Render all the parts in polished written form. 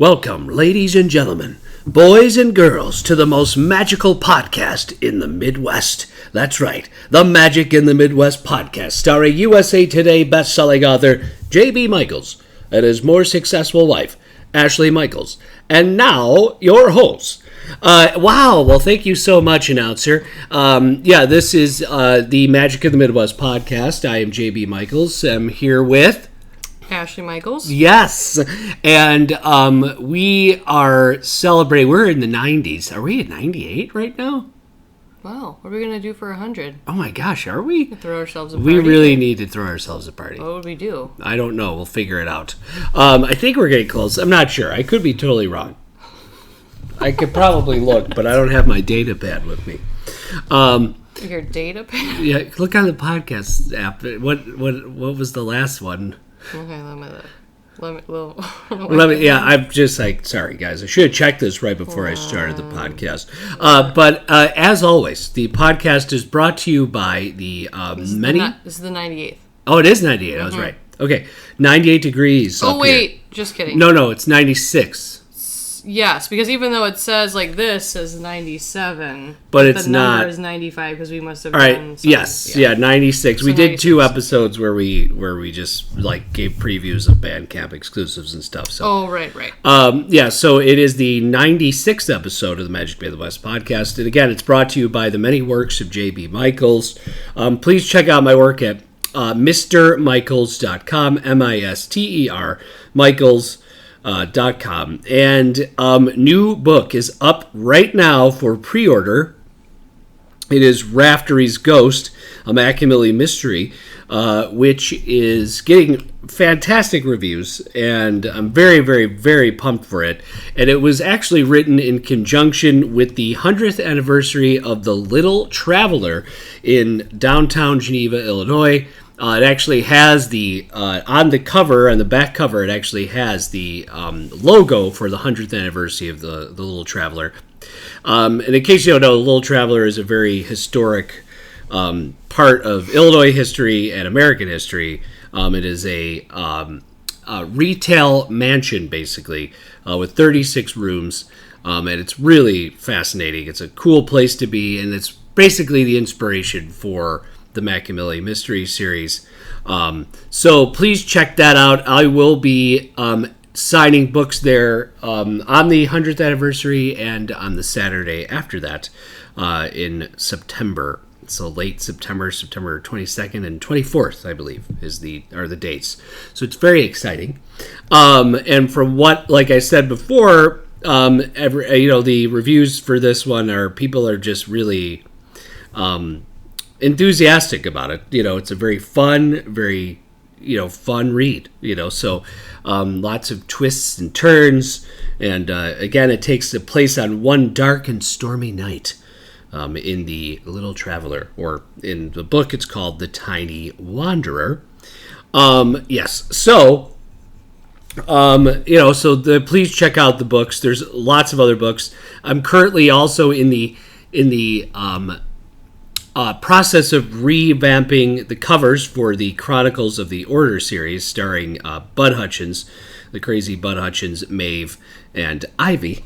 Welcome, ladies and gentlemen, boys and girls, to the most magical podcast in the Midwest. That's right, the Magic in the Midwest podcast, starring USA Today best-selling author J.B. Michaels and his more successful wife, Ashley Michaels. And now, your host. Wow, well, thank you so much, announcer. This is the Magic in the Midwest podcast. I am J.B. Michaels. I'm here with Ashley Michaels. Yes, and we are celebrating. We're in the 90s. Are we at 98 right now? Wow, what are we going to do for 100? Oh my gosh, are we? Throw ourselves a party. We really need to throw ourselves a party. What would we do? I don't know. We'll figure it out. I think we're getting close. I'm not sure. I could be totally wrong. I could probably look, but I don't have my data pad with me. Your data pad? Yeah, look on the podcast app. What was the last one? Okay, let me. I'm just like, sorry guys, I should have checked this right before I started the podcast. But as always, the podcast is brought to you by the This is the 98th. Oh, it is 98. I was right. Okay, 98 degrees. Oh wait, here. Just kidding. No, it's 96. Yes, because even though it says like this says 97, but it's the not. number is 95 because we must have. All right. Done Yes. Yeah. 96. So we did 96. 2 episodes where we just like gave previews of Bandcamp exclusives and stuff. So. Oh right. So it is the 96th episode of the Magic in the West podcast, and again, it's brought to you by the many works of J.B. Michaels. Please check out my work at MrMichaels.com, MISTER Michaels. .com. And new book is up right now for pre-order. It is Raftery's Ghost, a Machiavelli mystery, which is getting fantastic reviews, and I'm very, very, very pumped for it. And it was actually written in conjunction with the 100th anniversary of The Little Traveler in downtown Geneva, Illinois. It actually has the, on the cover, on the back cover, it actually has the logo for the 100th anniversary of the Little Traveler. And in case you don't know, the Little Traveler is a very historic part of Illinois history and American history. It is a retail mansion, basically, with 36 rooms. And it's really fascinating. It's a cool place to be, and it's basically the inspiration for the Machiavelli Mystery Series. So please check that out. I will be signing books there on the 100th anniversary and on the Saturday after that in September. So late September 22nd and 24th, I believe, are the dates. So it's very exciting. And from what, like I said before, the reviews for this one people are just really enthusiastic about it. It's a very fun read, so lots of twists and turns, and again, it takes place on one dark and stormy night in the Little Traveler, or in the book it's called The Tiny Wanderer. Please check out the books. There's lots of other books. I'm currently also in the process of revamping the covers for the Chronicles of the Order series, starring Bud Hutchins, the crazy Bud Hutchins, Maeve, and Ivy.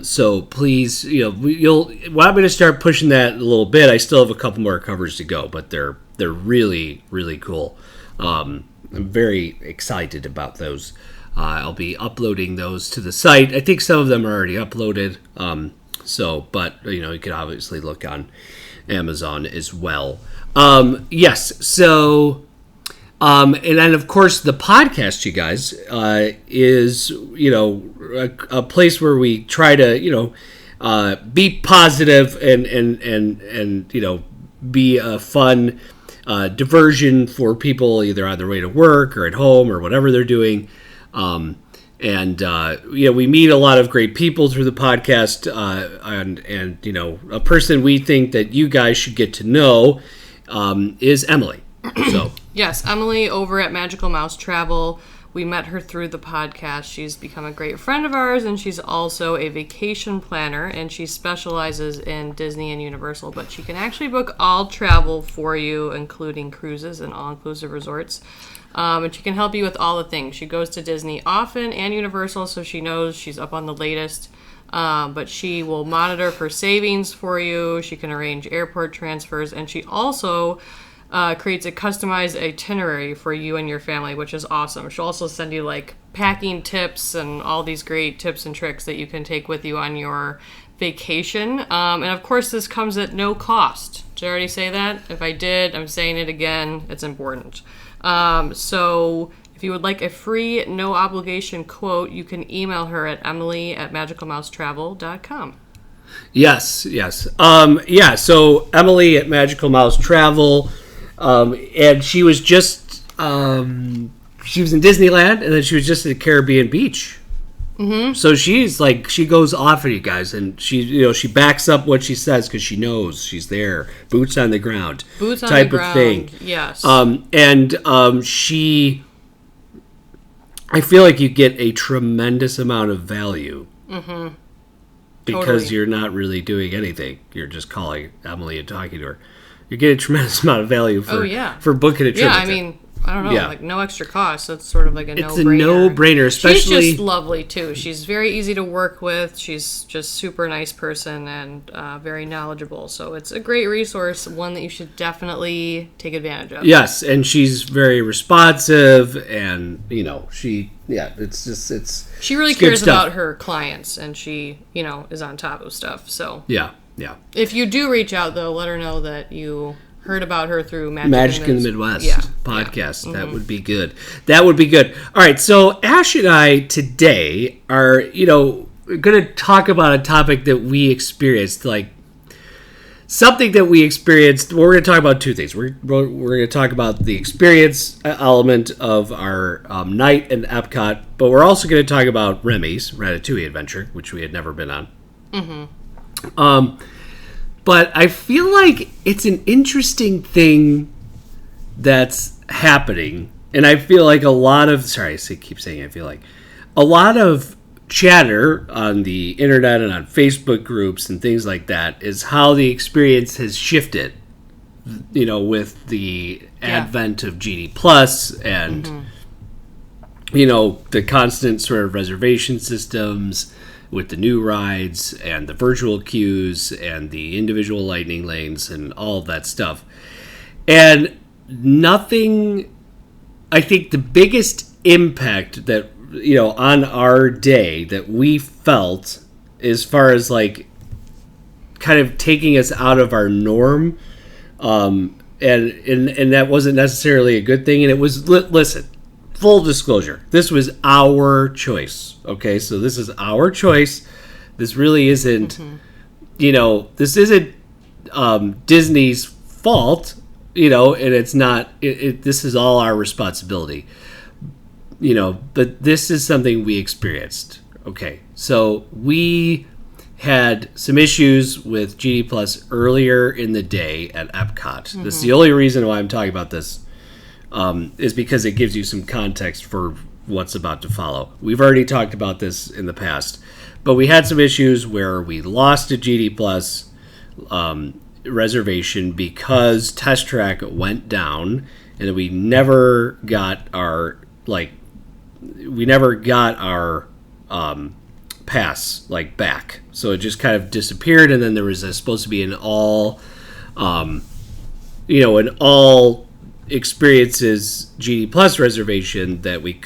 So please, I'm going to start pushing that a little bit. I still have a couple more covers to go, but they're really, really cool. I'm very excited about those. I'll be uploading those to the site. I think some of them are already uploaded. But you can obviously look on Amazon as well. And then of course the podcast, you guys, is a place where we try to be positive and be a fun diversion for people either on their way to work or at home or whatever they're doing. We meet a lot of great people through the podcast, and a person we think that you guys should get to know is Emily. So yes, Emily over at Magical Mouse Travel. We met her through the podcast. She's become a great friend of ours, and she's also a vacation planner, and she specializes in Disney and Universal, but she can actually book all travel for you, including cruises and all-inclusive resorts. And she can help you with all the things. She goes to Disney often and Universal, so she knows she's up on the latest. But she will monitor for savings for you. She can arrange airport transfers, and she also creates a customized itinerary for you and your family, which is awesome. She'll also send you like packing tips and all these great tips and tricks that you can take with you on your vacation. And of course, this comes at no cost. Did I already say that? If I did, I'm saying it again. It's important. So if you would like a free, no obligation quote, you can email her at emily@magicalmousetravel.com. Yes. So Emily at Magical Mouse Travel, and she was just she was in Disneyland, and then she was just at the Caribbean Beach. Mm-hmm. So she's like, she goes off at you guys, and she backs up what she says because she knows she's there, boots on the ground, type of thing. Yes. She, I feel like you get a tremendous amount of value. Mm-hmm. Because totally. You're not really doing anything. You're just calling Emily and talking to her. You're getting a tremendous amount of value for booking a trip. Yeah, I mean, I don't know, like no extra cost. So it's sort of like no-brainer. It's a no-brainer, especially... She's just lovely, too. She's very easy to work with. She's just super nice person and very knowledgeable. So it's a great resource, one that you should definitely take advantage of. Yes, and she's very responsive, and, she really cares about her clients, and she, is on top of stuff, so. Yeah. If you do reach out, though, let her know that you heard about her through Magic in the Midwest podcast. Yeah. That would be good. All right, so Ash and I today are, going to talk about a topic that we experienced, like something that we experienced. Well, we're going to talk about two things. We're going to talk about the experience element of our night in Epcot, but we're also going to talk about Remy's Ratatouille Adventure, which we had never been on. Mm-hmm. But I feel like it's an interesting thing that's happening, and I feel like a lot of chatter on the internet and on Facebook groups and things like that is how the experience has shifted, with the advent of Genie Plus and, the constant sort of reservation systems with the new rides and the virtual queues and the individual lightning lanes and all of that stuff. And I think the biggest impact that, on our day that we felt as far as like kind of taking us out of our norm, and that wasn't necessarily a good thing. And it was, listen, full disclosure, this was our choice. Okay, so this is our choice. This really isn't, this isn't Disney's fault, and it's not, this is all our responsibility, but this is something we experienced. Okay, so we had some issues with Genie Plus earlier in the day at Epcot. Mm-hmm. This is the only reason why I'm talking about this, is because it gives you some context for what's about to follow. We've already talked about this in the past, but we had some issues where we lost a Genie Plus reservation because Test Track went down, and we never got our pass back. So it just kind of disappeared, and then there was supposed to be an all experiences Genie Plus reservation that we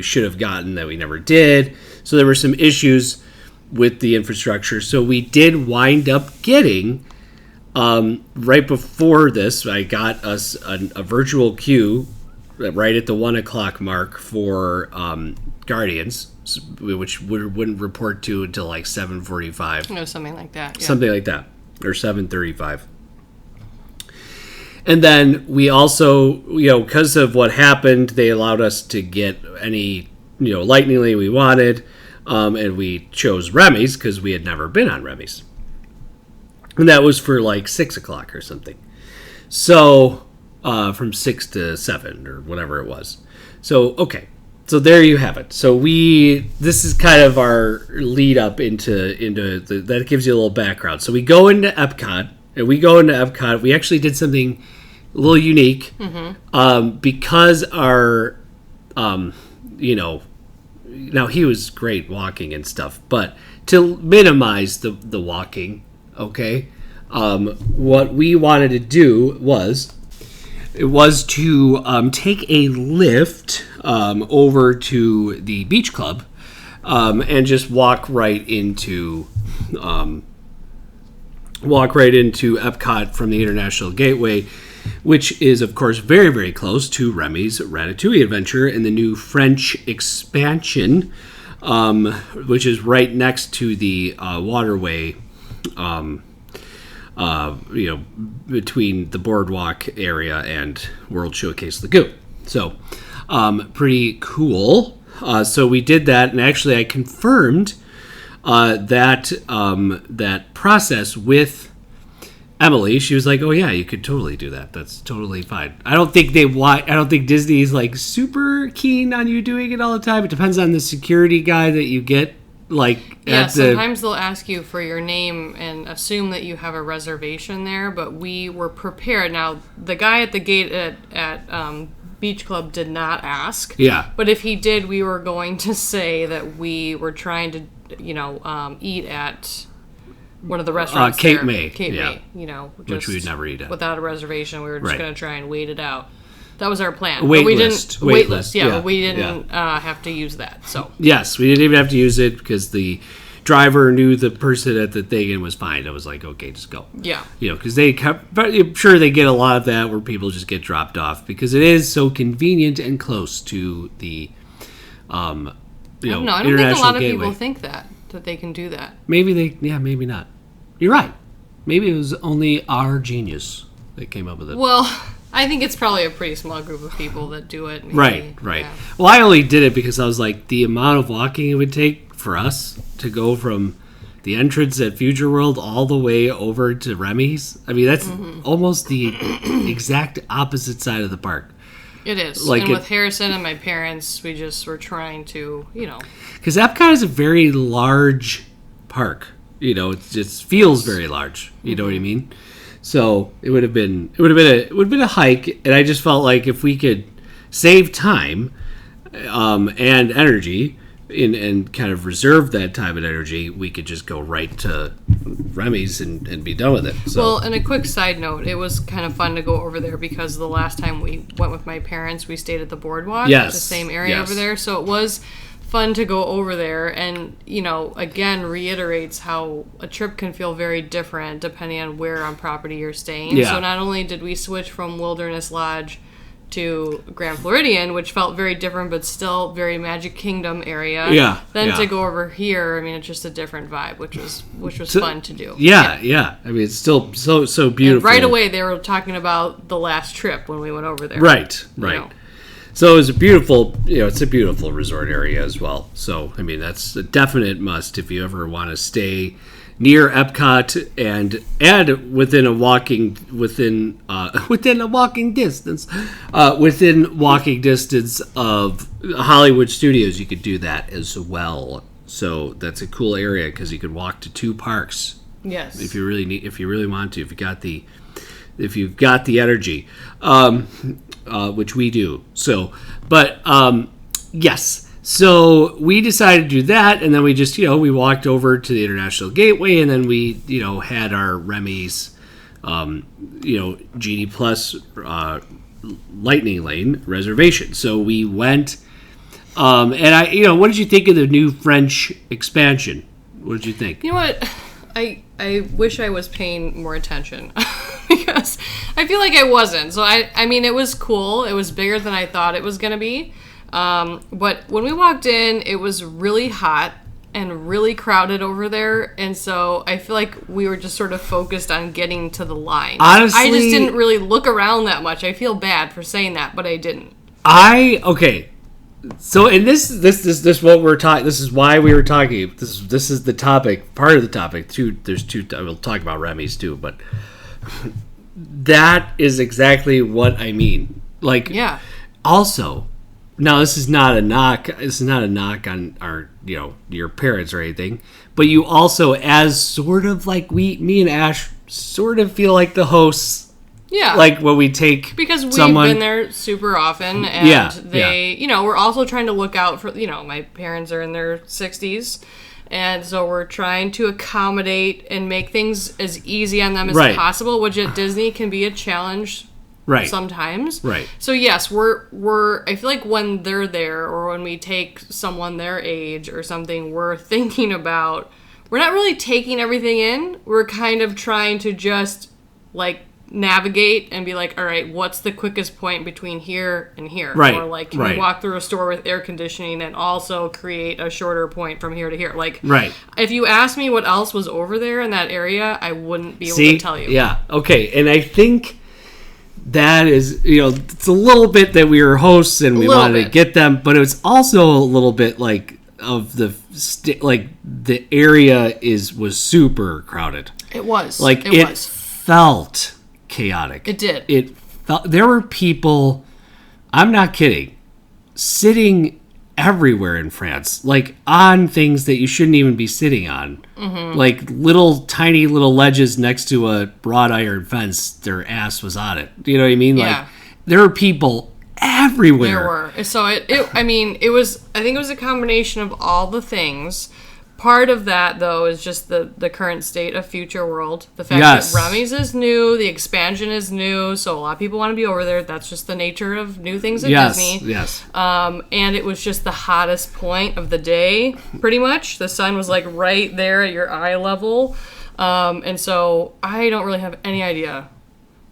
should have gotten that we never did. So there were some issues with the infrastructure. So we did wind up getting, right before this, I got us a virtual queue right at the 1 o'clock mark for Guardians, which wouldn't report to until like 7:45. No, something like that. Yeah. Something like that, or 7:35. And then we also, because of what happened, they allowed us to get any, lightning lane we wanted, and we chose Remy's because we had never been on Remy's. And that was for like 6 o'clock or something. So, from 6 to 7 or whatever it was. So, okay. So there you have it. So this is kind of our lead up into that gives you a little background. So we go into Epcot, and we actually did something a little unique, because our, now he was great walking and stuff, but to minimize the walking, okay, what we wanted to do was to take a lift over to the beach club, and just walk right into Epcot from the International Gateway, which is of course very, very close to Remy's Ratatouille Adventure and the new French expansion, which is right next to the waterway, between the boardwalk area and World Showcase Lagoon. So, pretty cool. So we did that, and actually I confirmed that process with Emily. She was like, "Oh yeah, you could totally do that. That's totally fine." I don't think Disney's like super keen on you doing it all the time. It depends on the security guy that you get. Sometimes they'll ask you for your name and assume that you have a reservation there, but we were prepared. Now, the guy at the gate at Beach Club did not ask. Yeah. But if he did, we were going to say that we were trying to, eat at one of the restaurants Cape there. May. Cape May, which we would never eat at. Without a reservation. We were just Right. going to try and wait it out. That was our plan. Wait but we list. didn't Wait list. Yeah, but we didn't have to use that. So yes, we didn't even have to use it because the driver knew the person at the thing and was fine. I was like, okay, just go. Yeah. Because but I'm sure they get a lot of that where people just get dropped off because it is so convenient and close to the, I don't think a International lot of Gateway. people think that they can do that. Maybe maybe not. You're right. Maybe it was only our genius that came up with it. Well, I think it's probably a pretty small group of people that do it. Maybe. Right. Yeah. Well, I only did it because I was like, the amount of walking it would take for us to go from the entrance at Future World all the way over to Remy's. I mean, that's almost the exact opposite side of the park. It is. Like and with Harrison and my parents, we just were trying to, Because Epcot is a very large park. It just feels very large. You know what I mean? So it would have been a hike, and I just felt like if we could save time and energy and kind of reserve that time and energy, we could just go right to Remy's and be done with it. So. Well, and a quick side note, it was kind of fun to go over there because the last time we went with my parents, we stayed at the boardwalk, yes, the same area yes. over there. So it was fun to go over there and, again, reiterates how a trip can feel very different depending on where on property you're staying. Yeah. So not only did we switch from Wilderness Lodge to Grand Floridian, which felt very different but still very Magic Kingdom area. Yeah. Then yeah. to go over here, I mean, it's just a different vibe, which was fun to do. Yeah. I mean, it's still so beautiful. And right away, they were talking about the last trip when we went over there. Right. So it was it's a beautiful resort area as well. So, I mean, that's a definite must if you ever want to stay near Epcot and within walking distance of Hollywood Studios, you could do that as well. So that's a cool area because you could walk to two parks. Yes. If you really want to, if you've got the energy. Which we do. So, but yes. So we decided to do that, and then we just, we walked over to the International Gateway, and then we, had our Remy's, Genie Plus Lightning Lane reservation. So we went, and I, what did you think of the new French expansion? What did you think? You know what? I wish I was paying more attention because I feel like I wasn't. So I mean, it was cool. It was bigger than I thought it was going to be. But when we walked in, it was really hot and really crowded over there. And so I feel like we were just sort of focused on getting to the line. Honestly, I just didn't really look around that much. I feel bad for saying that, but I didn't. Okay. So, and this what we're talking. This is why we were talking. This is the topic. Part of the topic. There's two. We'll talk about Remy's too, but that is exactly what I mean. Like, yeah. Also, now this is not a knock. This is not a knock on our, your parents or anything. But you also, as sort of like me and Ash, sort of feel like the hosts. Yeah. Like when we take because we've someone, been there super often, and we're also trying to look out for, my parents are in their 60s, and so we're trying to accommodate and make things as easy on them as possible, which at Disney can be a challenge sometimes. Right. So yes, we're I feel like when they're there or when we take someone their age or something, we're thinking about, we're not really taking everything in. We're kind of trying to just like navigate and be like, all right, what's the quickest point between here and here? Right. Or like, can we walk through a store with air conditioning and also create a shorter point from here to here? Like, if you asked me what else was over there in that area, I wouldn't be able to tell you. Yeah. Okay. And I think that is, it's a little bit that we were hosts and we wanted to get them, but it was also a little bit like of the the area was super crowded. It was. Like it felt chaotic. It did. It felt, there were people, I'm not kidding, sitting everywhere in France, like on things that you shouldn't even be sitting on. Mm-hmm. Like tiny little ledges next to a wrought iron fence, their ass was on it. You know what I mean? Yeah. Like there were people everywhere. There were. So I think it was a combination of all the things. Part of that, though, is just the current state of Future World. The fact that Remy's is new, the expansion is new, so a lot of people want to be over there. That's just the nature of new things at Disney. Yes. And it was just the hottest point of the day, pretty much. The sun was like right there at your eye level. And so I don't really have any idea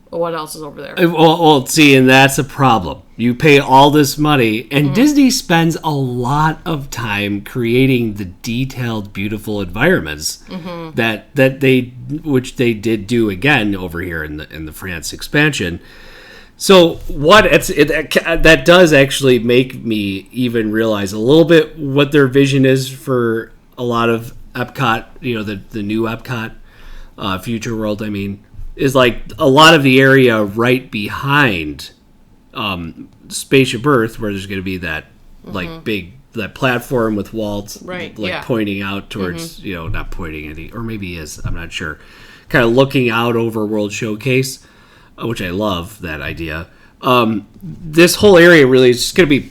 what else is over there. Well, see, and that's a problem. You pay all this money, and Disney spends a lot of time creating the detailed, beautiful environments which they did do again over here in the France expansion. So that does actually make me even realize a little bit what their vision is for a lot of Epcot. The new Epcot, Future World. I mean, is like a lot of the area right behind Spaceship Earth, where there's going to be that that platform with Walt pointing out towards, not pointing any, or maybe he is, I'm not sure, kind of looking out over World Showcase, which I love that idea. This whole area really is just going to be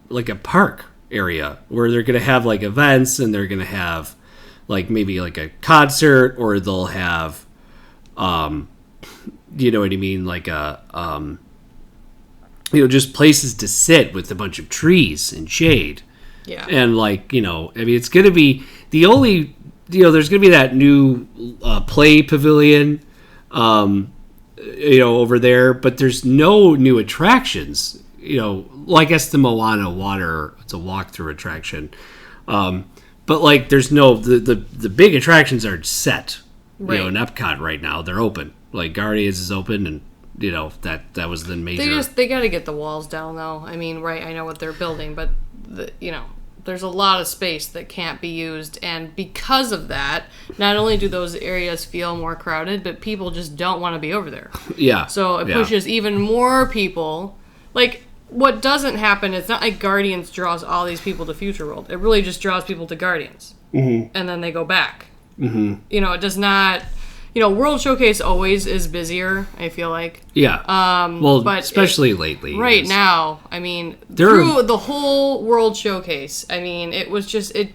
like a park area where they're going to have like events, and they're going to have like maybe like a concert, or they'll have you know what I mean? Like just places to sit with a bunch of trees and shade. Yeah. And it's going to be the only, there's going to be that new play pavilion, over there, but there's no new attractions. Well, I guess the Moana water, it's a walkthrough attraction. But like there's no, the big attractions are set. Right. In Epcot right now, they're open. Like Guardians is open, and that was the major. They got to get the walls down, though. I mean, I know what they're building, but there's a lot of space that can't be used, and because of that, not only do those areas feel more crowded, but people just don't want to be over there. Yeah. So it pushes even more people. Like, what doesn't happen? It's not like Guardians draws all these people to Future World. It really just draws people to Guardians, and then they go back. Mm-hmm. It does not. World Showcase always is busier, I feel like. Yeah. But especially lately. Right now, I mean, through the whole World Showcase, I mean, it was just I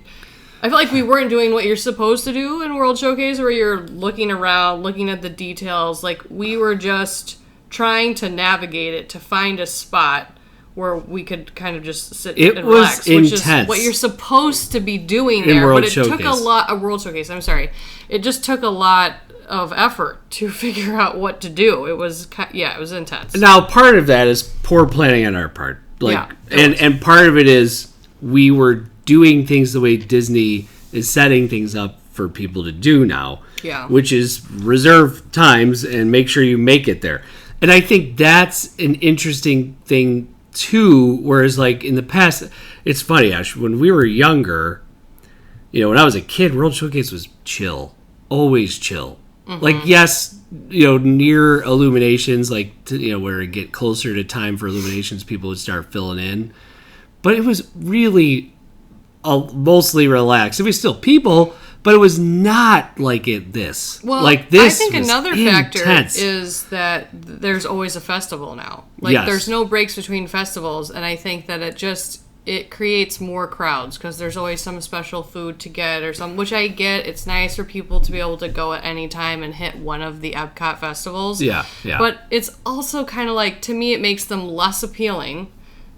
feel like we weren't doing what you're supposed to do in World Showcase, where you're looking around, looking at the details. Like, we were just trying to navigate it to find a spot where we could kind of just sit and relax, intense. Which is what you're supposed to be doing there. But it took a World Showcase. I'm sorry, it just took a lot of effort to figure out what to do. It was intense. Now, part of that is poor planning on our part. And part of it is we were doing things the way Disney is setting things up for people to do now. Yeah. Which is reserve times and make sure you make it there. And I think that's an interesting thing too, whereas like in the past, it's funny, Ash, when we were younger, when I was a kid, World Showcase was chill. Always chill. Like, yes, near Illuminations, like, where it get closer to time for Illuminations, people would start filling in. But it was really mostly relaxed. It was still people, but it was not like this. Well, like this I think was another intense. factor is that there's always a festival now. Like, Yes. there's no breaks between festivals, and I think that it creates more crowds because there's always some special food to get or some, which I get. It's nice for people to be able to go at any time and hit one of the Epcot festivals. Yeah. But it's also kind of like, to me, it makes them less appealing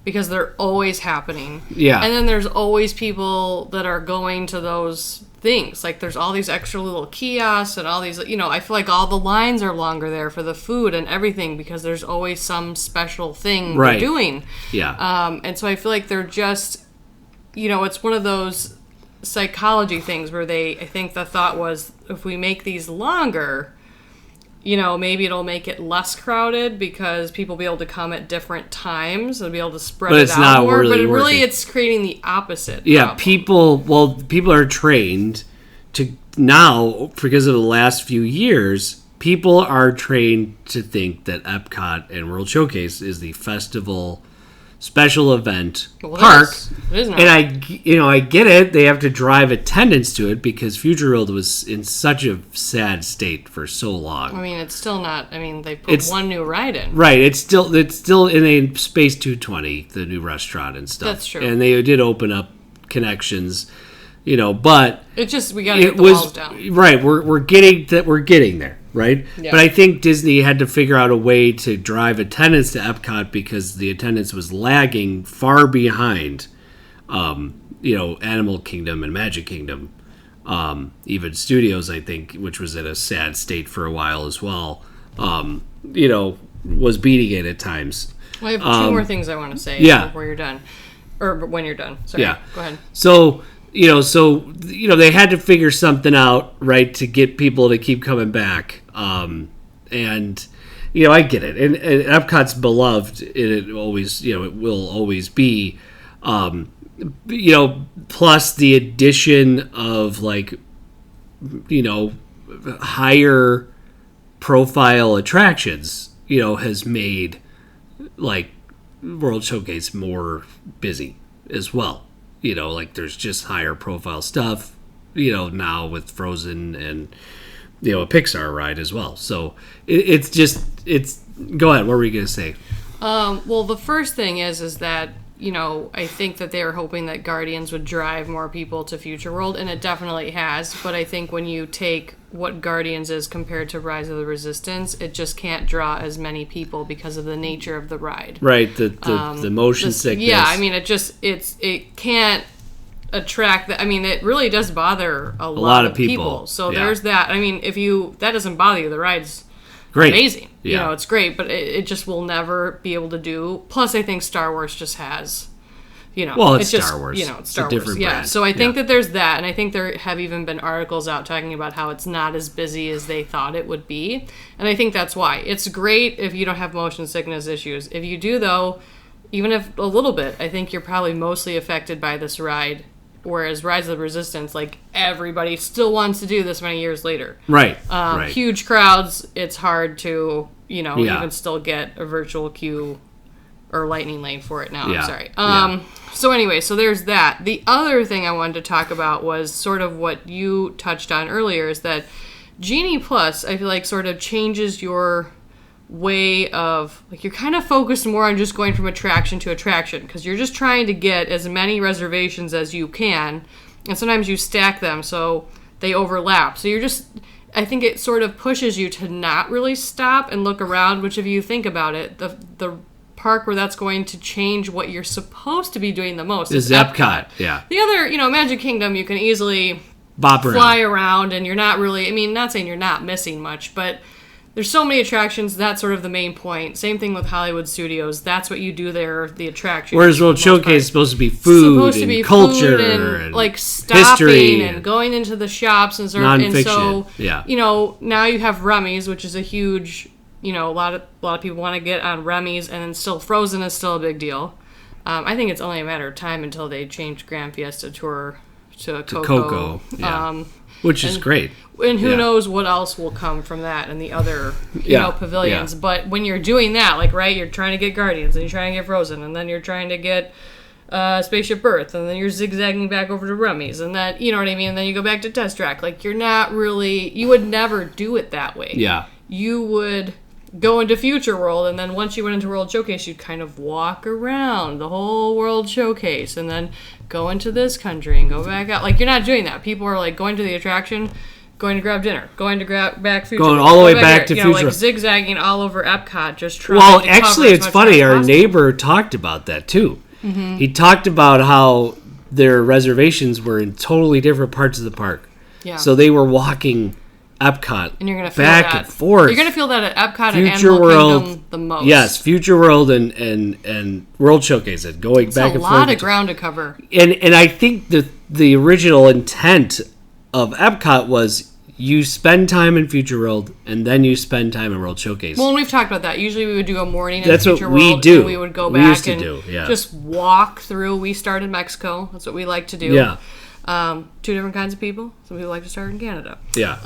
because they're always happening. Yeah. And then there's always people that are going to those things. Like, there's all these extra little kiosks and all these, I feel like all the lines are longer there for the food and everything because there's always some special thing they're doing. Yeah. And so I feel like they're just, it's one of those psychology things where I think the thought was, if we make these longer, maybe it'll make it less crowded because people will be able to come at different times and be able to spread But it it's out not more. really But working. it's creating the opposite. Yeah, problem. people are trained to now, because of the last few years, people are trained to think that Epcot and World Showcase is the festival special event park. It is not. And I get it. They have to drive attendance to it because Future World was in such a sad state for so long. I mean, it's still not. I mean, they put one new ride in. Right. It's still in a Space 220, the new restaurant and stuff. That's true. And they did open up connections, but It's just, we got to get the walls down. right. We're getting there. Right. Yeah. But I think Disney had to figure out a way to drive attendance to Epcot because the attendance was lagging far behind, Animal Kingdom and Magic Kingdom, even Studios, I think, which was in a sad state for a while as well. Was beating it at times. Well, I have two more things I want to say before you're done. Or when you're done. Sorry. Yeah. Go ahead. So, they had to figure something out, right, to get people to keep coming back. And I get it. And Epcot's beloved. It always, it will always be. Plus the addition of, like, higher profile attractions, has made, like, World Showcase more busy as well. Like, there's just higher profile stuff, now with Frozen and, a Pixar ride as well. So it's go ahead. What were you going to say? Well, the first thing is that, I think that they were hoping that Guardians would drive more people to Future World, and it definitely has. But I think when you take what Guardians is compared to Rise of the Resistance, it just can't draw as many people because of the nature of the ride. Right, the motion sickness. Yeah, I mean, it can't attract that. I mean, it really does bother a lot of people. So there's that. I mean, that doesn't bother you, the ride's great. Amazing. Yeah. It's great, but it just will never be able to do. Plus, I think Star Wars just has, Well, it's just, Star Wars. It's Star a different Wars. brand. Yeah. So I think that there's that, and I think there have even been articles out talking about how it's not as busy as they thought it would be, and I think that's why. It's great if you don't have motion sickness issues. If you do, though, even if a little bit, I think you're probably mostly affected by this ride. Whereas Rise of the Resistance, like, everybody still wants to do this many years later. Right. Huge crowds. It's hard to, even still get a virtual queue or lightning lane for it now. Yeah. I'm sorry. So anyway, so there's that. The other thing I wanted to talk about was sort of what you touched on earlier, is that Genie Plus, I feel like, sort of changes your way of, like, you're kind of focused more on just going from attraction to attraction because you're just trying to get as many reservations as you can, and sometimes you stack them so they overlap. So I think it sort of pushes you to not really stop and look around, which, if you think about it, the park where that's going to change what you're supposed to be doing the most is Epcot. Yeah. The other, Magic Kingdom, you can easily fly around, and you're not really, not saying you're not missing much, but there's so many attractions. That's sort of the main point. Same thing with Hollywood Studios. That's what you do there, the attraction. Whereas World Showcase is supposed to be food and culture and like stopping history and going into the shops and sort of. Nonfiction. And so, now you have Remy's, which is a huge, a lot of people want to get on Remy's, and then still Frozen is still a big deal. I think it's only a matter of time until they change Grand Fiesta Tour to Coco. Coco, yeah. Which is great. And who knows what else will come from that and the other, pavilions. Yeah. But when you're doing that, like, right, you're trying to get Guardians, and you're trying to get Frozen, and then you're trying to get Spaceship Earth, and then you're zigzagging back over to Remy's, and that, you know what I mean? And then you go back to Test Track. Like, you're not really, you would never do it that way. Yeah. You would go into Future World, and then once you went into World Showcase, you'd kind of walk around the whole World Showcase, and then go into this country and go back out. Like, you're not doing that. People are, like, going to the attraction, going to grab dinner, going to grab back Future Going World, all the way back to Future World. Like, zigzagging all over Epcot, just trying to cover actually, it's funny. Our neighbor talked about that, too. Mm-hmm. He talked about how their reservations were in totally different parts of the park. Yeah. So they were walking Epcot and you're gonna feel back that. And forth. You're going to feel that at Epcot Future and Animal World, Kingdom the most. Yes, Future World and World Showcase, going back and forth. A lot of ground to cover. And I think the original intent of Epcot was you spend time in Future World and then you spend time in World Showcase. Well, and we've talked about that. Usually we would do a morning in That's Future what we World. do. And we would go back and yeah. just walk through. We start in Mexico. That's what we like to do. Yeah. Two different kinds of people. Some people like to start in Canada. Yeah.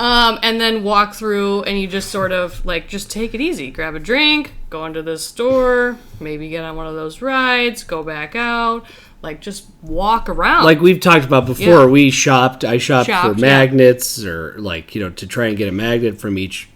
And then walk through, and you just sort of, like, just take it easy. Grab a drink, go into the store, maybe get on one of those rides, go back out. Like, just walk around. Like we've talked about before, I shopped for magnets or, like, to try and get a magnet from each,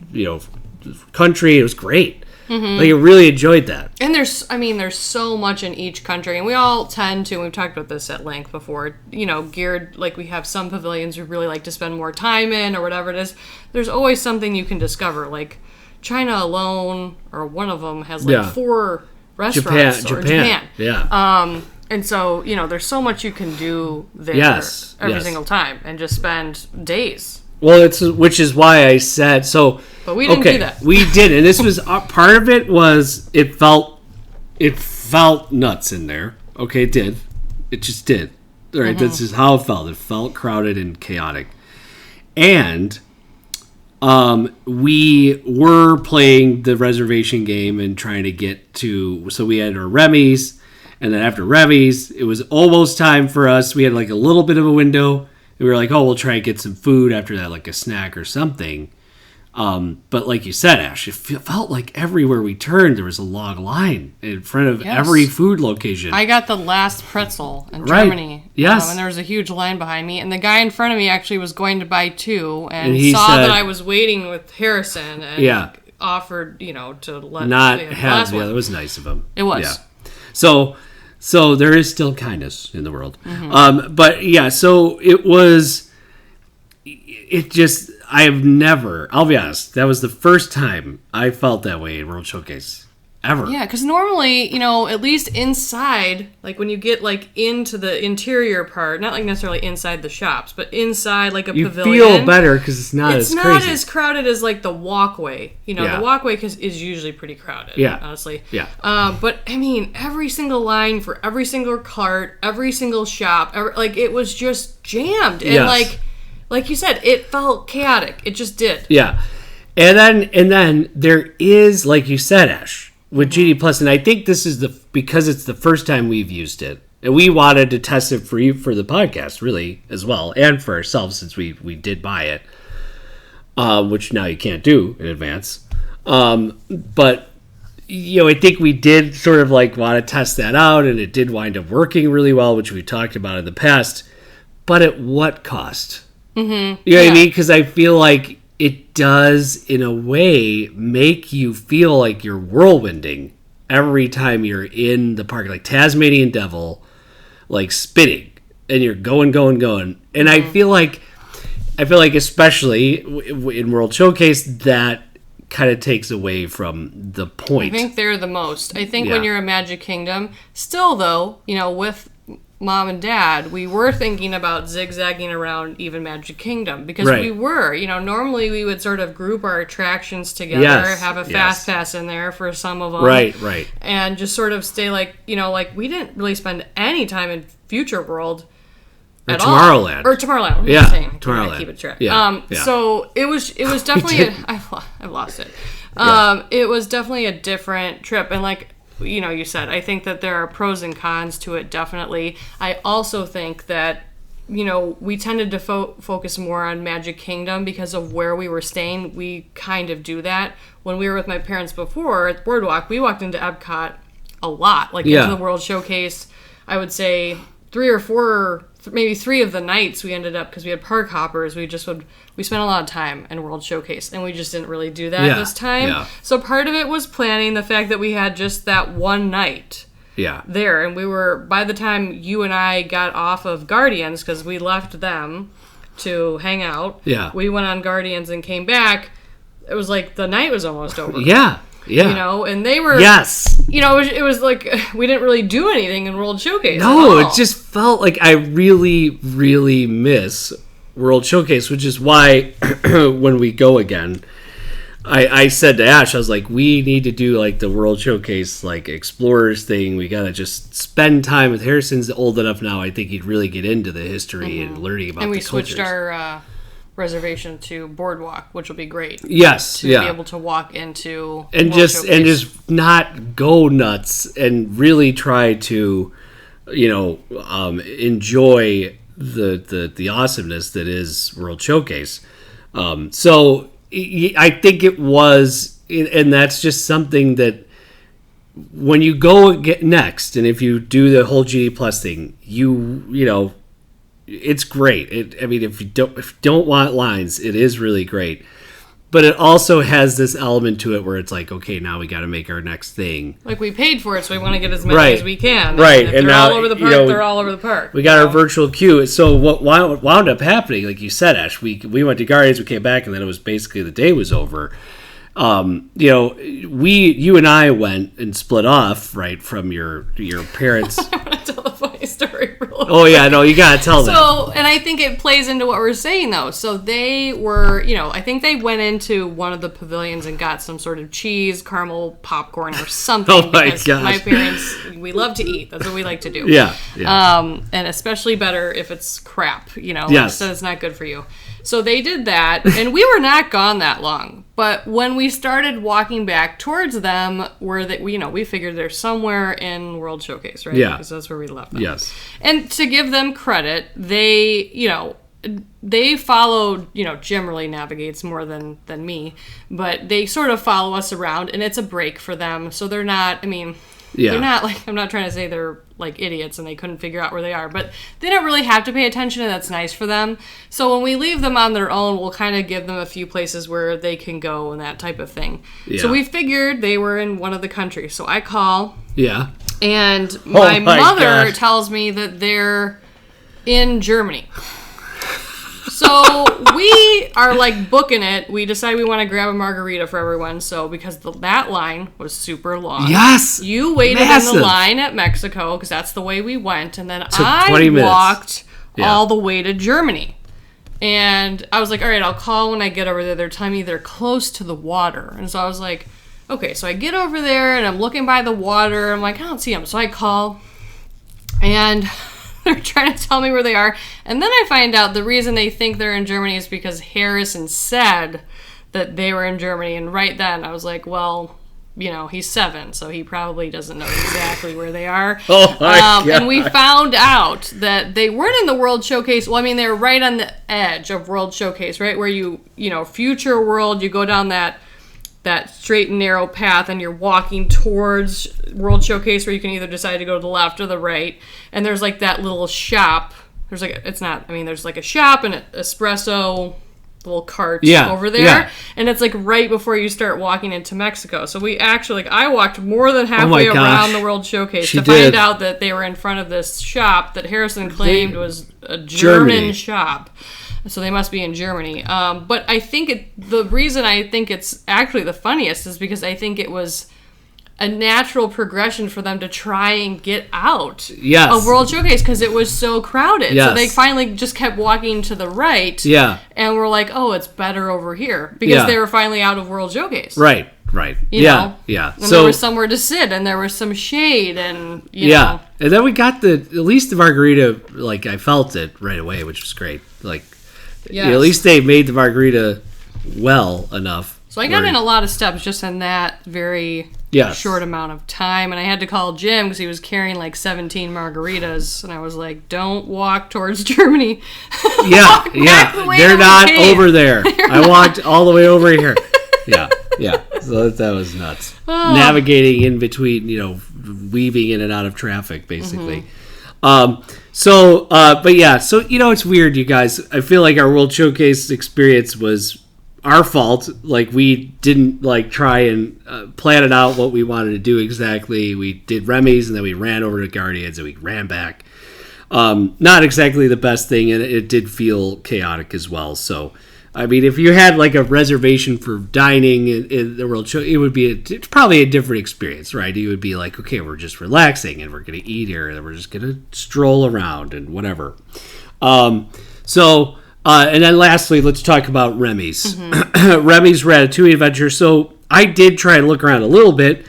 country. It was great. Mm-hmm. Like, I really enjoyed that. And there's so much in each country, and we all tend to, and we've talked about this at length before, geared, like, we have some pavilions we really like to spend more time in or whatever it is. There's always something you can discover. Like, China alone, or one of them, has, like, 4 restaurants. Japan. Yeah. And so, there's so much you can do there every single time and just spend days. Well, which is why I said so. But we didn't do that. We did, and this was part of it. Was it felt nuts in there? Okay, it did. It just did. All right, This is how it felt. It felt crowded and chaotic, and we were playing the reservation game and trying to get to. So we had our Remy's, and then after Remy's, it was almost time for us. We had like a little bit of a window. We were like, we'll try and get some food after that, like a snack or something. But like you said, Ash, it felt like everywhere we turned, there was a long line in front of every food location. I got the last pretzel in Germany. Yes. And there was a huge line behind me. And the guy in front of me actually was going to buy 2 and he saw that I was waiting with Harrison and offered, to let not me have. Yeah, that was nice of him. It was. Yeah. So there is still kindness in the world. Mm-hmm. But yeah, so it was, I'll be honest, that was the first time I felt that way in World Showcase. Ever. Yeah, because normally, at least inside, like when you get like into the interior part, not like necessarily inside the shops, but inside like a pavilion. You feel better because it's not as crazy. It's not as crowded as like the walkway. The walkway is usually pretty crowded, honestly. Yeah. But I mean, every single line for every single cart, every single shop, it was just jammed. And like you said, it felt chaotic. It just did. Yeah. And then there is, like you said, Ash, with Genie Plus, and I think this is because it's the first time we've used it, and we wanted to test it for you for the podcast, really, as well, and for ourselves since we did buy it, which now you can't do in advance. But I think we did sort of like want to test that out, and it did wind up working really well, which we talked about in the past. But at what cost? Mm-hmm. You know what I mean? Because I feel like it does, in a way, make you feel like you're whirlwinding every time you're in the park. Like Tasmanian Devil, like spinning, and you're going. And I feel like especially in World Showcase, that kind of takes away from the point. I think they're the most. I think when you're in Magic Kingdom, still though, with Mom and Dad, we were thinking about zigzagging around even Magic Kingdom because we were, normally we would sort of group our attractions together, have a fast pass in there for some of them. Right. And just sort of stay like, like we didn't really spend any time in Future World at Tomorrowland. all. Or Tomorrowland. Tomorrowland. Keep it track. Yeah. So it was definitely, I've lost it. It was definitely a different trip. And like, you said, I think that there are pros and cons to it, definitely. I also think that we tended to focus more on Magic Kingdom because of where we were staying. We kind of do that. When we were with my parents before at Boardwalk, we walked into Epcot a lot, like into the World Showcase. I would say 3 or 4, maybe 3 of the nights we ended up, because we had park hoppers, we spent a lot of time in World Showcase, and we just didn't really do that this time. Yeah. So part of it was planning, the fact that we had just that one night there, and we were, by the time you and I got off of Guardians, because we left them to hang out, we went on Guardians and came back, it was like the night was almost over. Yeah. And they were... Yes. It was like we didn't really do anything in World Showcase. No, it just felt like I really, really miss World Showcase, which is why when we go again, I said to Ash, I was like, we need to do like the World Showcase like Explorers thing. We got to just spend time with Harrison's old enough now. I think he'd really get into the history and learning about the cultures. And we switched our... reservation to Boardwalk, which will be great. Yes, to be able to walk into and just not go nuts and really try to, enjoy the awesomeness that is World Showcase. So I think it was, and that's just something that when you go get next, and if you do the whole Genie Plus thing, it's great. If you don't want lines, it is really great. But it also has this element to it where it's like, okay, now we got to make our next thing. Like, we paid for it, so we want to get as many as we can. Right. And if they're all over the park, they're all over the park. We got our virtual queue. So what wound up happening, like you said, Ash, we went to Guardians, we came back, and then it was basically the day was over. You and I went and split off, right, from your parents. I want to tell the funny story real quick. Oh, yeah, no, you got to tell them. So, and I think it plays into what we're saying, though. So they were, I think they went into one of the pavilions and got some sort of cheese, caramel, popcorn, or something. Oh, my gosh. My parents, we love to eat. That's what we like to do. Yeah. And especially better if it's crap, so it's not good for you. So they did that, and we were not gone that long. But when we started walking back towards them, we figured they're somewhere in World Showcase, right? Yeah. Because that's where we left them. Yes. And to give them credit, they followed, Jim really navigates more than me, but they sort of follow us around, and it's a break for them. So they're not, they're not like, I'm not trying to say they're like idiots and they couldn't figure out where they are, but they don't really have to pay attention, and that's nice for them. So when we leave them on their own, we'll kind of give them a few places where they can go and that type of thing. Yeah. So we figured they were in one of the countries. So I call. Yeah. And my mother tells me that they're in Germany. So we are like booking it. We decide we want to grab a margarita for everyone. So because that line was super long. Yes. You waited in the line at Mexico because that's the way we went. And then I walked all the way to Germany. And I was like, all right, I'll call when I get over there. They're telling me they're close to the water. And so I was like, okay. So I get over there and I'm looking by the water. I'm like, I don't see them. So I call and... they're trying to tell me where they are. And then I find out the reason they think they're in Germany is because Harrison said that they were in Germany. And right then I was like, well, he's 7, so he probably doesn't know exactly where they are. Oh my God. And we found out that they weren't in the World Showcase. Well, they were right on the edge of World Showcase, right? Where Future World, you go down that straight and narrow path, and you're walking towards World Showcase, where you can either decide to go to the left or the right. And there's like that little shop. There's like there's like a shop and an espresso little cart over there. Yeah. And it's like right before you start walking into Mexico. So we actually, I walked more than halfway around the World Showcase find out that they were in front of this shop that Harrison claimed was a German shop. So they must be in Germany. But I think the reason I think it's actually the funniest is because I think it was a natural progression for them to try and get out of World Showcase because it was so crowded. Yes. So they finally just kept walking to the right. Yeah. And we're like, oh, it's better over here because they were finally out of World Showcase. Right. You know? And there was somewhere to sit and there was some shade and, you know. And then we got at least the margarita, like I felt it right away, which was great. Like, at least they made the margarita well enough. So I got in a lot of steps just in that very Yes. short amount of time. And I had to call Jim because he was carrying like 17 margaritas. And I was like, don't walk towards Germany. Yeah, Walk yeah. back the way They're that we not came." over there. I walked all the way over here. Yeah, yeah. So that was nuts. Navigating in between, weaving in and out of traffic, basically. But yeah, so, it's weird, you guys. I feel like our World Showcase experience was our fault. Like, we didn't, try and plan it out what we wanted to do exactly. We did Remy's, and then we ran over to Guardians, and we ran back. Not exactly the best thing, and it did feel chaotic as well. So, I mean, if you had a reservation for dining in the World Show, it would be probably a different experience, right? You would be like, okay, we're just relaxing and we're going to eat here and we're just going to stroll around and whatever. And then lastly, let's talk about Remy's. Remy's Ratatouille Adventure. So I did try and look around a little bit.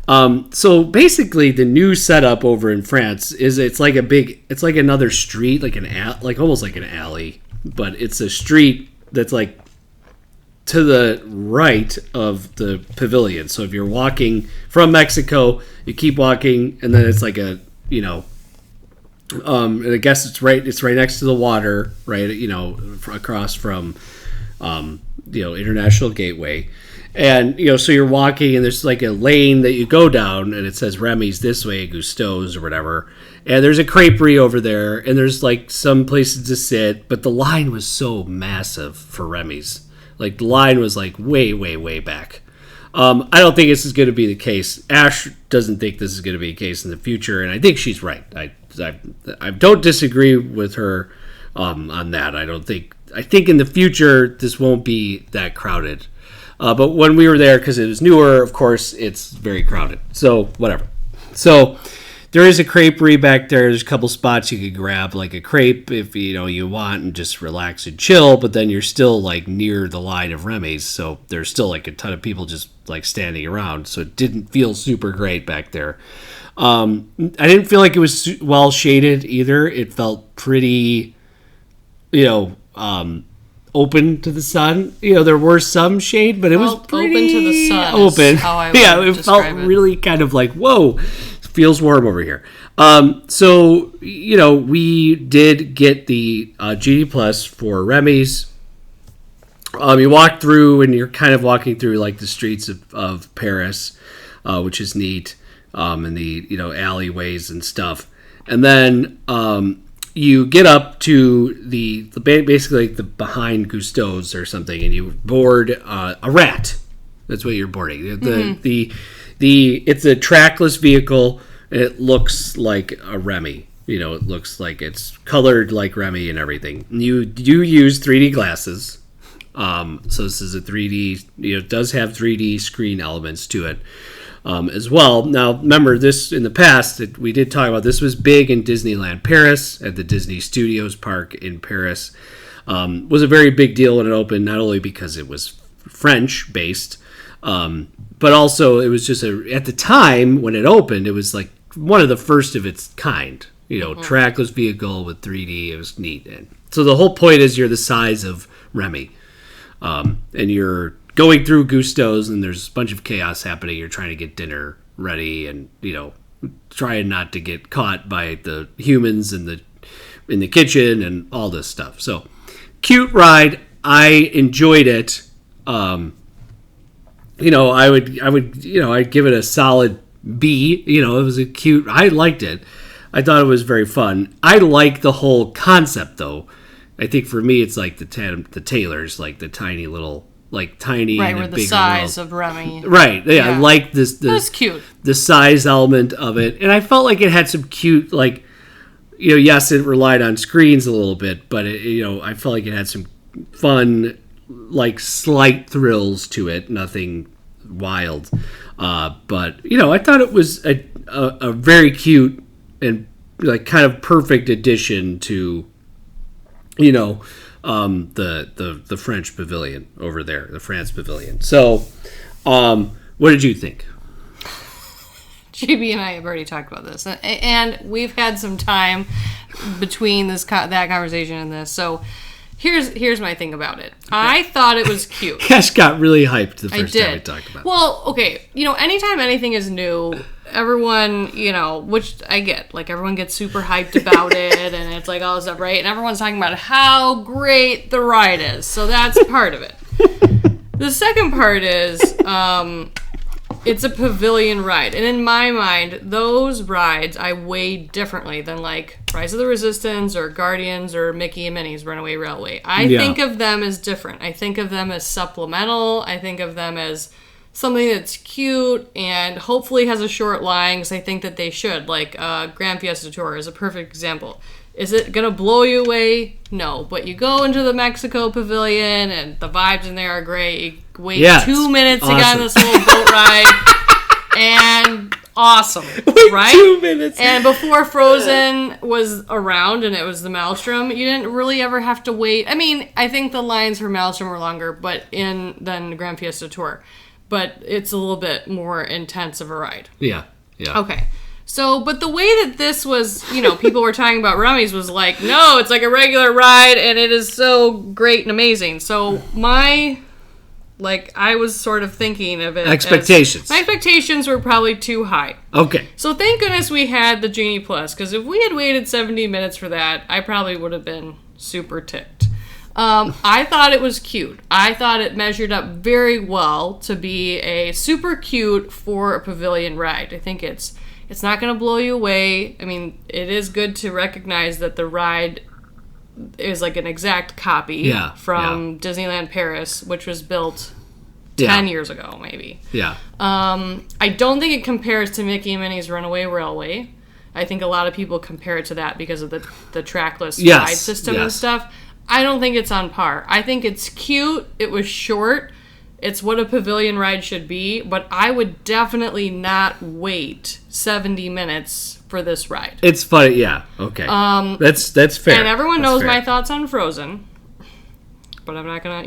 So basically, the new setup over in France is it's like another street, almost like an alley, but it's a street that's to the right of the pavilion. So if you're walking from Mexico, you keep walking, and then it's and I guess it's right next to the water, right? Across from International Gateway. And so you're walking, and there's a lane that you go down, and it says Remy's this way, Gusteau's or whatever. And there's a creperie over there, and there's some places to sit, but the line was so massive for Remy's. The line was way, way, way back. I don't think this is going to be the case. Ash doesn't think this is going to be the case in the future, and I think she's right. I don't disagree with her on that. I think in the future this won't be that crowded. But when we were there, because it was newer, of course, it's very crowded. So, whatever. So, there is a creperie back there. There's a couple spots you could grab, a crepe if, you want, and just relax and chill. But then you're still, near the line of Remy's. So, there's still, a ton of people just, standing around. So, it didn't feel super great back there. I didn't feel like it was well shaded either. It felt pretty, open to the sun. There were some shade, but it was pretty open to the sun. Open. How I would it felt really kind of whoa, feels warm over here. So we did get the Genie Plus for Remy's. You walk through, and you're kind of walking through the streets of Paris, which is neat, and the alleyways and stuff, and then you get up to basically the behind Gusteau's or something, and you board a rat. That's what you're boarding. It's a trackless vehicle, and it looks like a Remy. It looks like it's colored like Remy and everything. You do use 3D glasses. So this is a 3D. It does have 3D screen elements to it. As well. Now, remember, this in the past, we did talk about this was big in Disneyland Paris at the Disney Studios Park in Paris. Was a very big deal when it opened, not only because it was French-based, but also it was just, at the time when it opened, it was one of the first of its kind. Trackless vehicle with 3D. It was neat. And so the whole point is you're the size of Remy. And you're going through Gusteau's, and there's a bunch of chaos happening. You're trying to get dinner ready, and trying not to get caught by the humans in the kitchen and all this stuff. So, cute ride. I enjoyed it. I'd give it a solid B. It was I liked it. I thought it was very fun. I like the whole concept, though. I think for me, it's the Taylors, the tiny little. Tiny, right, and where the size of Remy. Right, yeah. I like this. That's cute. The size element of it, and I felt like it had some cute, yes, it relied on screens a little bit, but I felt like it had some fun, slight thrills to it. Nothing wild, but I thought it was a very cute and kind of perfect addition to, the French pavilion over there, the France pavilion. So, what did you think? GB and I have already talked about this, and we've had some time between that conversation and this. So, Here's my thing about it. I thought it was cute. Cash got really hyped the first time we talked about it. Well, okay, anytime anything is new, everyone, which I get, like everyone gets super hyped about it, and it's like all this stuff, right? And everyone's talking about how great the ride is, so that's part of it. The second part is, it's a pavilion ride, and in my mind, those rides I weigh differently than like Rise of the Resistance or Guardians or Mickey and Minnie's Runaway Railway. I think of them as different. I think of them as supplemental. I think of them as something that's cute and hopefully has a short line, because I think that they should. Like Grand Fiesta Tour is a perfect example. Is it going to blow you away? No. But you go into the Mexico Pavilion, and the vibes in there are great. You wait 2 minutes to get on this little boat ride, and awesome, right? 2 minutes. And before Frozen was around, and it was the Maelstrom, you didn't really ever have to wait. I mean, I think the lines for Maelstrom were longer than Grand Fiesta Tour, but it's a little bit more intense of a ride. Yeah. Okay. So, but the way that this was, people were talking about Remy's was like, no, it's like a regular ride, and it is so great and amazing. So I was sort of thinking of it Expectations. My expectations were probably too high. Okay. So thank goodness we had the Genie Plus, because if we had waited 70 minutes for that, I probably would have been super ticked. I thought it was cute. I thought it measured up very well to be a super cute for a pavilion ride. I think it's not going to blow you away. I mean, it is good to recognize that the ride is like an exact copy from Disneyland Paris, which was built 10 years ago, maybe. Yeah. I don't think it compares to Mickey and Minnie's Runaway Railway. I think a lot of people compare it to that because of the trackless ride system and stuff. I don't think it's on par. I think it's cute. It was short. It's what a pavilion ride should be, but I would definitely not wait 70 minutes for this ride. It's funny, yeah. Okay. That's fair. And everyone knows my thoughts on Frozen, but I'm not gonna.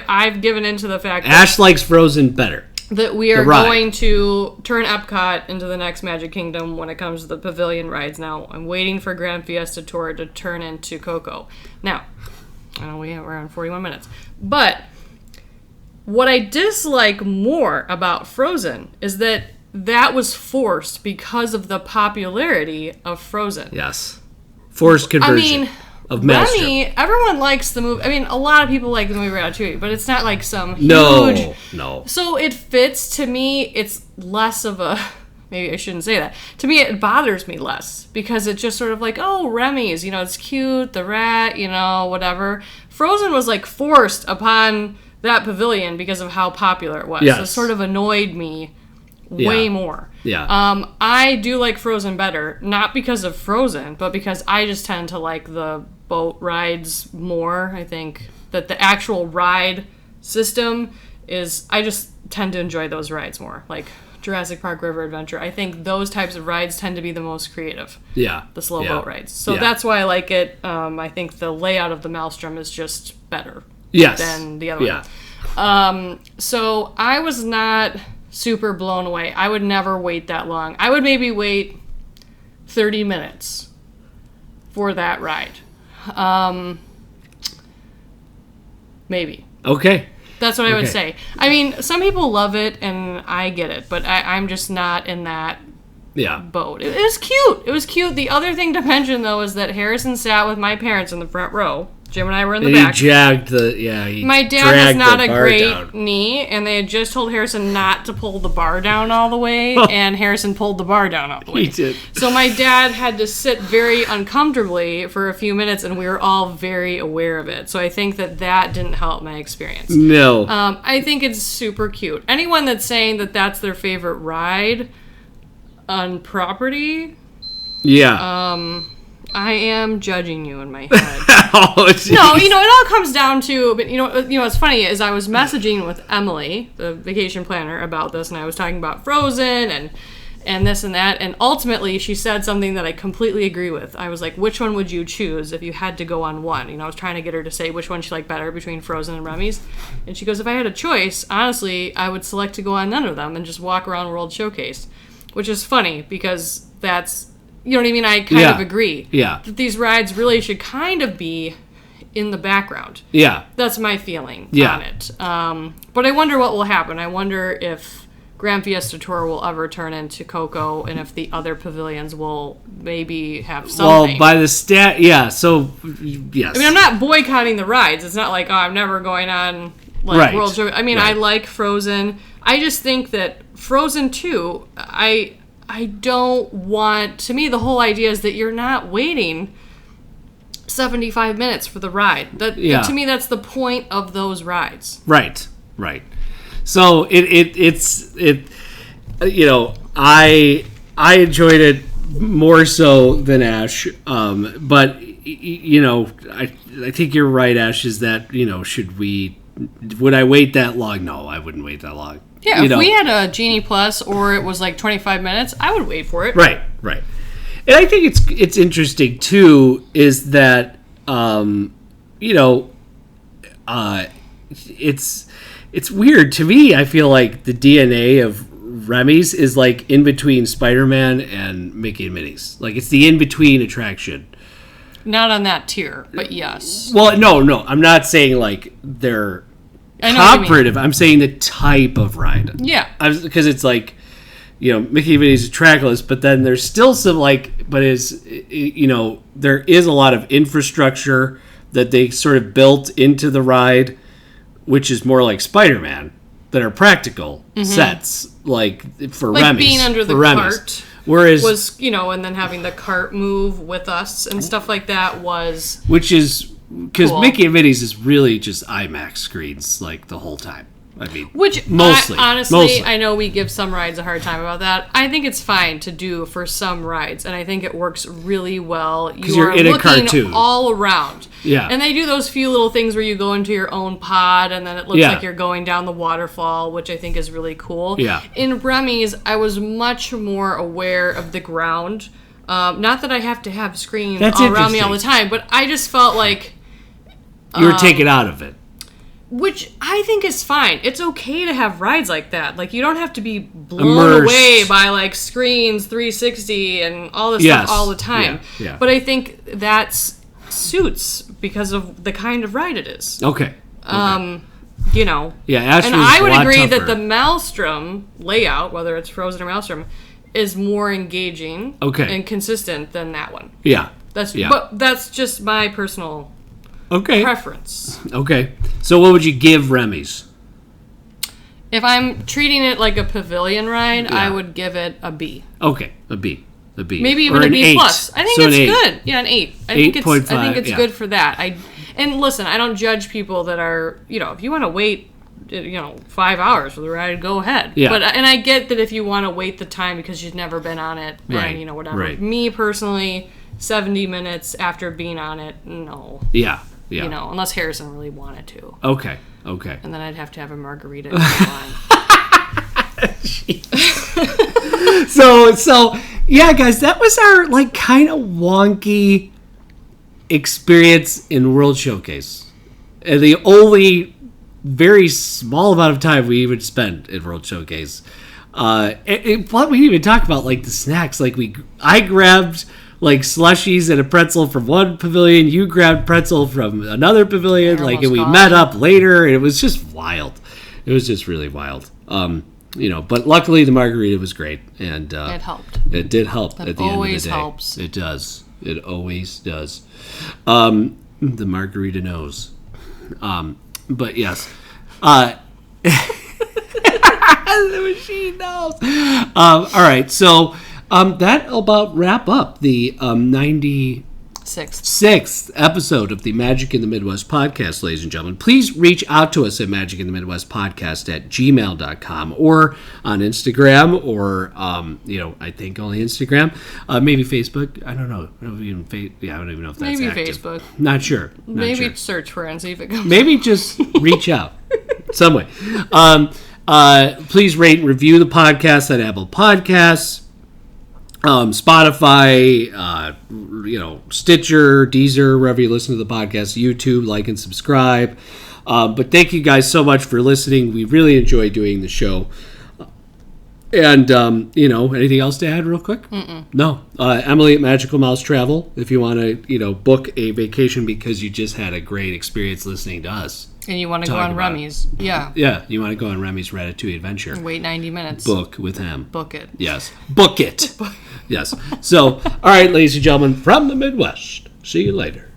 I've given into the fact Ash likes Frozen better. That we are going to turn Epcot into the next Magic Kingdom when it comes to the pavilion rides. Now, I'm waiting for Grand Fiesta Tour to turn into Coco. Now, I know we're on 41 minutes, but what I dislike more about Frozen is that was forced because of the popularity of Frozen. Yes. Forced conversion of Maelstrom. Remy, everyone likes the movie. I mean, a lot of people like the movie Ratatouille, but it's not like some huge... No. So it fits, to me, it's less of a... Maybe I shouldn't say that. To me, it bothers me less because it's just sort of like, oh, Remy's, it's cute, the rat, whatever. Frozen was like forced upon that pavilion because of how popular it was. Yes. So it sort of annoyed me way more. Yeah. I do like Frozen better, not because of Frozen, but because I just tend to like the boat rides more. I think that the actual ride system I just tend to enjoy those rides more. Like Jurassic Park River Adventure. I think those types of rides tend to be the most creative. Yeah. The slow boat rides. So that's why I like it. I think the layout of the Maelstrom is just better. Yes. Than the other one. So I was not super blown away. I would never wait that long. I would maybe wait 30 minutes for that ride. Maybe. Okay. That's what I would say. I mean, some people love it, and I get it, but I'm just not in that boat. It was cute. It was cute. The other thing to mention, though, is that Harrison sat with my parents in the front row. Jim and I were in the back. He jagged my dad has not a great knee, and they had just told Harrison not to pull the bar down all the way, and Harrison pulled the bar down all the way. He did. So my dad had to sit very uncomfortably for a few minutes, and we were all very aware of it. So I think that didn't help my experience. No. I think it's super cute. Anyone that's saying that that's their favorite ride on property... Yeah. I am judging you in my head. Oh, geez. No, it all comes down to, but what's funny is I was messaging with Emily, the vacation planner, about this, and I was talking about Frozen and this and that, and ultimately she said something that I completely agree with. I was like, which one would you choose if you had to go on one? I was trying to get her to say which one she liked better between Frozen and Remy's, and she goes, if I had a choice, honestly, I would select to go on none of them and just walk around World Showcase, which is funny because that's... You know what I mean? I kind of agree. Yeah. That these rides really should kind of be in the background. Yeah. That's my feeling Yeah. on it. But I wonder what will happen. I wonder if Grand Fiesta Tour will ever turn into Coco, and if the other pavilions will maybe have something. Well, by the so, yes. I mean, I'm not boycotting the rides. It's not like, oh, I'm never going on Right. World Show. I mean, Right. I like Frozen. I just think that Frozen 2, I don't want... To me, the whole idea is that you're not waiting 75 minutes for the ride. To me, that's the point of those rides. Right. So it's I enjoyed it more so than Ash, but I think you're right, Ash. Is that would I wait that long? No, I wouldn't wait that long. Yeah, if we had a Genie Plus or it was like 25 minutes, I would wait for it. Right. And I think it's interesting too. Is that it's weird to me. I feel like the DNA of Remy's is like in between Spider-Man and Mickey and Minnie's. Like it's the in between attraction. Not on that tier, but yes. Well, no, I'm not saying like they're comparative. I'm saying the type of ride. Yeah, because it's like Mickey and Minnie's trackless, but then there's still some there is a lot of infrastructure that they sort of built into the ride, which is more like Spider-Man, that are practical sets, like for Remy's. Being under the cart. Whereas was, and then having the cart move with us and stuff like that was... Which is... Because cool. Mickey and Minnie's is really just IMAX screens, like, the whole time. I mean, honestly, mostly. I know we give some rides a hard time about that. I think it's fine to do for some rides, and I think it works really well. You're in a cartoon all around. Yeah. And they do those few little things where you go into your own pod, and then it looks like you're going down the waterfall, which I think is really cool. Yeah. In Remy's, I was much more aware of the ground. Not that I have to have screens all around me all the time, but I just felt like... You were taken out of it. Which I think is fine. It's okay to have rides like that. Like, you don't have to be blown Immersed. away by, like, screens 360 and all this stuff all the time. Yeah. But I think that suits because of the kind of ride it is. Okay. Yeah, Ash and was I would a lot agree tougher. that the Maelstrom layout, whether it's Frozen or Maelstrom, is more engaging and consistent than that one. Yeah. But that's just my personal... preference. Okay. So what would you give Remy's? If I'm treating it like a pavilion ride, I would give it a B. Okay, a B. Maybe even a B plus. I think it's good. Yeah, an 8. I think it's good for that. And listen, I don't judge people that are, if you want to wait 5 hours for the ride, go ahead. Yeah. And I get that if you want to wait the time because you've never been on it and whatever. Right. Me personally, 70 minutes after being on it, no. Yeah. Unless Harrison really wanted to. Okay. And then I'd have to have a margarita. So yeah, guys, that was our like kind of wonky experience in World Showcase, and the only very small amount of time we even spent in World Showcase. But we didn't even talk about like the snacks. Like I grabbed like slushies and a pretzel from one pavilion. You grabbed pretzel from another pavilion. And we met up later, and it was just wild. It was just really wild. But luckily the margarita was great, and it helped. It did help at the end of the day. It always helps. It does. It always does. The margarita knows. But yes. The machine knows. All right, so that about wrap up the 96th episode of the Magic in the Midwest podcast, ladies and gentlemen. Please reach out to us at Magic in the Midwest podcast at gmail.com or on Instagram or, I think only Instagram. Maybe Facebook. I don't know. I don't even know if that's maybe active. Facebook. Not sure. Maybe search for it and see if it comes Maybe just reach out some way. Please rate and review the podcast at Apple Podcasts, Spotify, Stitcher, Deezer, wherever you listen to the podcast, YouTube, like and subscribe. But thank you guys so much for listening. We really enjoy doing the show. And, anything else to add real quick? No. Emily at Magical Mouse Travel, if you want to, book a vacation because you just had a great experience listening to us. And you want to go on Remy's. Yeah. Yeah, you want to go on Remy's Ratatouille Adventure. Wait 90 minutes. Book with him. Book it. Yes. Book it. Yes. So, all right, ladies and gentlemen, from the Midwest. See you later.